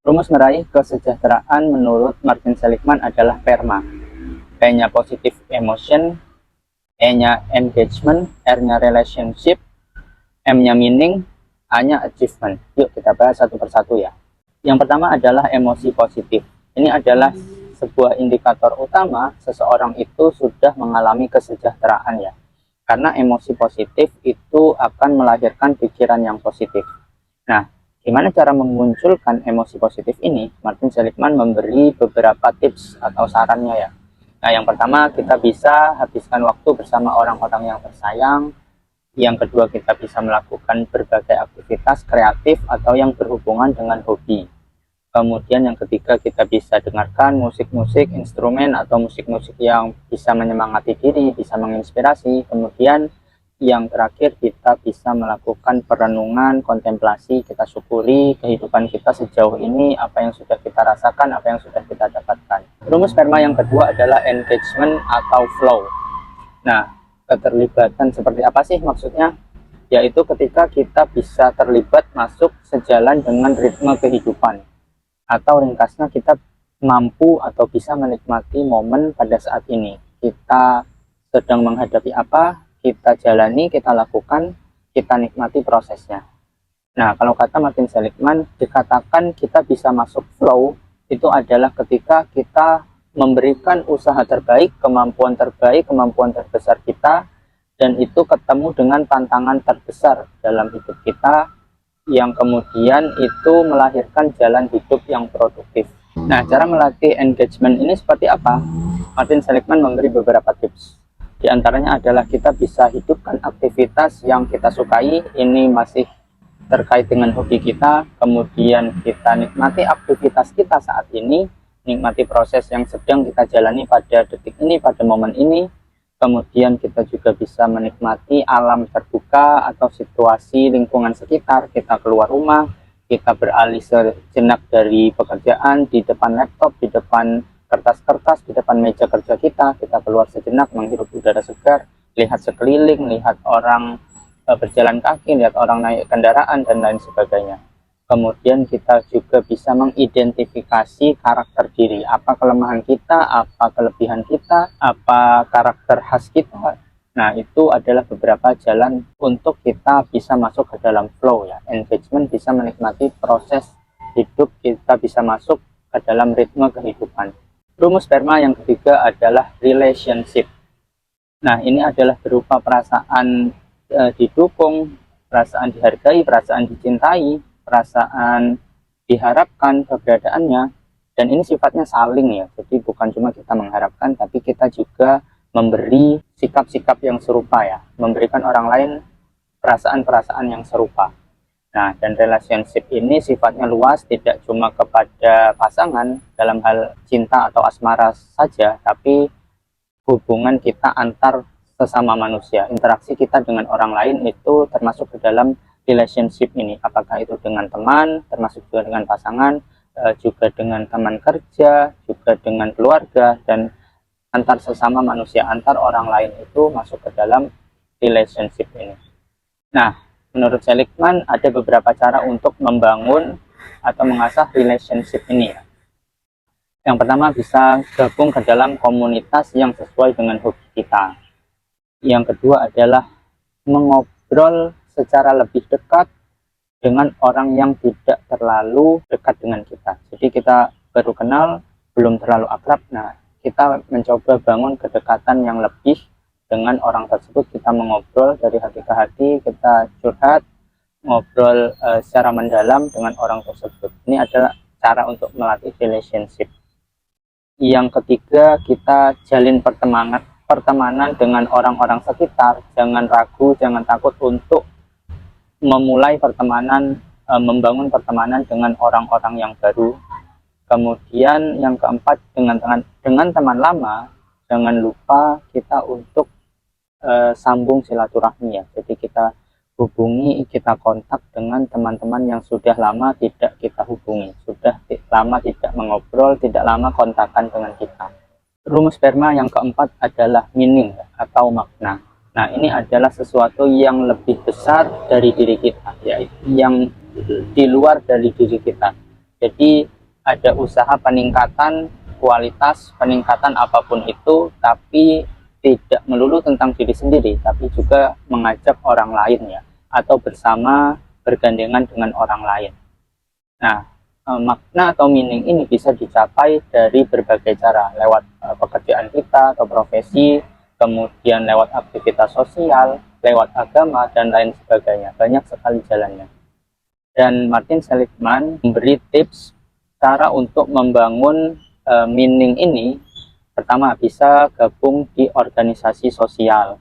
Rumus meraih kesejahteraan menurut Martin Seligman adalah PERMA. P-nya positive emotion, E-nya engagement, R-nya relationship, M-nya meaning, A-nya achievement. Yuk kita bahas satu persatu ya. Yang pertama adalah emosi positif. Ini adalah sebuah indikator utama seseorang itu sudah mengalami kesejahteraan ya. Karena emosi positif itu akan melahirkan pikiran yang positif. Nah, gimana cara memunculkan emosi positif ini? Martin Seligman memberi beberapa tips atau sarannya ya. Nah, yang pertama kita bisa habiskan waktu bersama orang-orang yang tersayang. Yang kedua kita bisa melakukan berbagai aktivitas kreatif atau yang berhubungan dengan hobi. Kemudian yang ketiga kita bisa dengarkan musik-musik, instrumen atau musik-musik yang bisa menyemangati diri, bisa menginspirasi. Kemudian yang terakhir kita bisa melakukan perenungan, kontemplasi, kita syukuri kehidupan kita sejauh ini, apa yang sudah kita rasakan, apa yang sudah kita dapatkan. Rumus PERMA yang kedua adalah engagement atau flow. Nah, keterlibatan seperti apa sih maksudnya? Yaitu ketika kita bisa terlibat masuk sejalan dengan ritme kehidupan. Atau ringkasnya kita mampu atau bisa menikmati momen pada saat ini. Kita sedang menghadapi apa, kita jalani, kita lakukan, kita nikmati prosesnya. Nah, kalau kata Martin Seligman, dikatakan kita bisa masuk flow, itu adalah ketika kita memberikan usaha terbaik, kemampuan terbesar kita, dan itu ketemu dengan tantangan terbesar dalam hidup kita, yang kemudian itu melahirkan jalan hidup yang produktif. Nah, cara melatih engagement ini seperti apa? Martin Seligman memberi beberapa tips. Di antaranya adalah kita bisa hidupkan aktivitas yang kita sukai, ini masih terkait dengan hobi kita, kemudian kita nikmati aktivitas kita saat ini, nikmati proses yang sedang kita jalani pada detik ini, pada momen ini. Kemudian kita juga bisa menikmati alam terbuka atau situasi lingkungan sekitar, kita keluar rumah, kita beralih sejenak dari pekerjaan, di depan laptop, di depan kertas-kertas, di depan meja kerja kita keluar sejenak, menghirup udara segar, lihat sekeliling, lihat orang berjalan kaki, lihat orang naik kendaraan, dan lain sebagainya. Kemudian kita juga bisa mengidentifikasi karakter diri, apa kelemahan kita, apa kelebihan kita, apa karakter khas kita. Nah, itu adalah beberapa jalan untuk kita bisa masuk ke dalam flow ya. Engagement bisa menikmati proses hidup, kita bisa masuk ke dalam ritme kehidupan. Rumus PERMA yang ketiga adalah relationship. Nah, ini adalah berupa perasaan didukung, perasaan dihargai, perasaan dicintai, perasaan diharapkan keberadaannya, dan ini sifatnya saling ya. Jadi bukan cuma kita mengharapkan, tapi kita juga memberi sikap-sikap yang serupa ya, memberikan orang lain perasaan-perasaan yang serupa. Nah, dan relationship ini sifatnya luas, tidak cuma kepada pasangan dalam hal cinta atau asmara saja, tapi hubungan kita antar sesama manusia, interaksi kita dengan orang lain itu termasuk ke dalam relationship ini. Apakah itu dengan teman, termasuk juga dengan pasangan, juga dengan teman kerja, juga dengan keluarga, dan antar sesama manusia, antar orang lain itu masuk ke dalam relationship ini. Nah, menurut Seligman ada beberapa cara untuk membangun atau mengasah relationship ini ya. Yang pertama bisa gabung ke dalam komunitas yang sesuai dengan hobi kita. Yang kedua adalah mengobrol secara lebih dekat dengan orang yang tidak terlalu dekat dengan kita. Jadi kita baru kenal, belum terlalu akrab. Nah, kita mencoba bangun kedekatan yang lebih dengan orang tersebut. Kita mengobrol dari hati ke hati, kita curhat, ngobrol secara mendalam dengan orang tersebut. Ini adalah cara untuk melatih relationship. Yang ketiga, kita jalin pertemanan dengan orang-orang sekitar. Jangan ragu, jangan takut untuk memulai pertemanan, membangun pertemanan dengan orang-orang yang baru. Kemudian yang keempat, dengan teman lama, jangan lupa kita untuk sambung silaturahmi ya. Jadi kita hubungi, kita kontak dengan teman-teman yang sudah lama tidak kita hubungi, sudah lama tidak mengobrol, tidak lama kontakan dengan kita. Rumus PERMA yang keempat adalah meaning atau makna. Nah, ini adalah sesuatu yang lebih besar dari diri kita, yaitu yang di luar dari diri kita. Jadi ada usaha peningkatan kualitas, peningkatan apapun itu, tapi tidak melulu tentang diri sendiri, tapi juga mengajak orang lain ya, atau bersama bergandengan dengan orang lain. Nah, makna atau meaning ini bisa dicapai dari berbagai cara, lewat pekerjaan kita atau profesi, kemudian lewat aktivitas sosial, lewat agama, dan lain sebagainya. Banyak sekali jalannya. Dan Martin Seligman memberi tips cara untuk membangun meaning ini. Pertama, bisa gabung di organisasi sosial.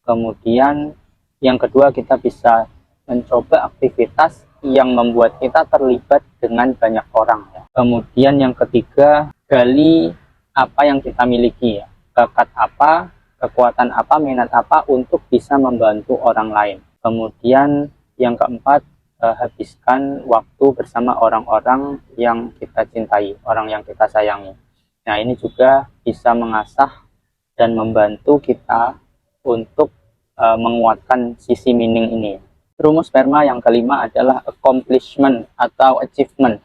Kemudian yang kedua, kita bisa mencoba aktivitas yang membuat kita terlibat dengan banyak orang ya. Kemudian yang ketiga, gali apa yang kita miliki ya, bakat apa, kekuatan apa, minat apa untuk bisa membantu orang lain. Kemudian yang keempat, habiskan waktu bersama orang-orang yang kita cintai, orang yang kita sayangi. Nah, ini juga bisa mengasah dan membantu kita untuk menguatkan sisi meaning ini. Rumus PERMA yang kelima adalah accomplishment atau achievement.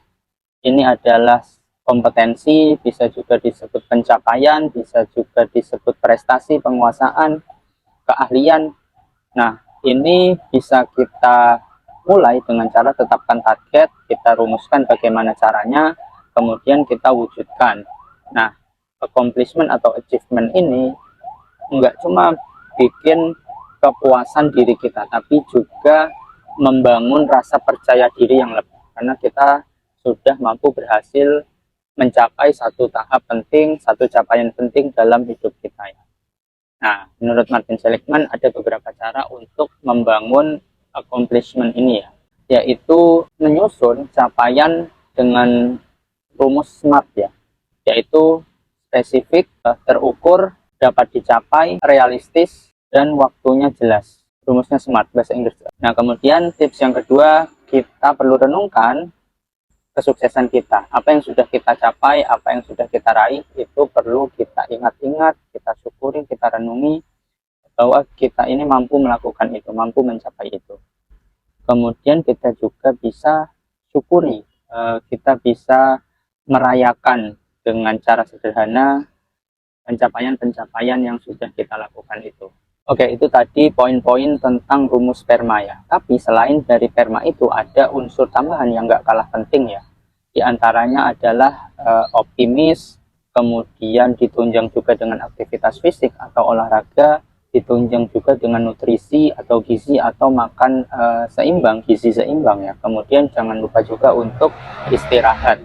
Ini adalah kompetensi, bisa juga disebut pencapaian, bisa juga disebut prestasi, penguasaan, keahlian. Nah, ini bisa kita mulai dengan cara tetapkan target, kita rumuskan bagaimana caranya, kemudian kita wujudkan. Nah, accomplishment atau achievement ini enggak cuma bikin kepuasan diri kita, tapi juga membangun rasa percaya diri yang lebih, karena kita sudah mampu berhasil mencapai satu tahap penting, satu capaian penting dalam hidup kita ya. Nah, menurut Martin Seligman ada beberapa cara untuk membangun accomplishment ini ya, yaitu menyusun capaian dengan rumus SMART ya, yaitu spesifik, terukur, dapat dicapai, realistis, dan waktunya jelas. Rumusnya SMART bahasa Inggris. Nah, kemudian tips yang kedua, kita perlu renungkan kesuksesan kita. Apa yang sudah kita capai, apa yang sudah kita raih, itu perlu kita ingat-ingat, kita syukuri, kita renungi bahwa kita ini mampu melakukan itu, mampu mencapai itu. Kemudian kita juga bisa syukuri, kita bisa merayakan dengan cara sederhana pencapaian-pencapaian yang sudah kita lakukan itu. Oke, itu tadi poin-poin tentang rumus PERMA ya. Tapi selain dari PERMA itu ada unsur tambahan yang nggak kalah penting ya. Di antaranya adalah optimis, kemudian ditunjang juga dengan aktivitas fisik atau olahraga, ditunjang juga dengan nutrisi atau gizi atau makan seimbang, gizi seimbang ya. Kemudian jangan lupa juga untuk istirahat.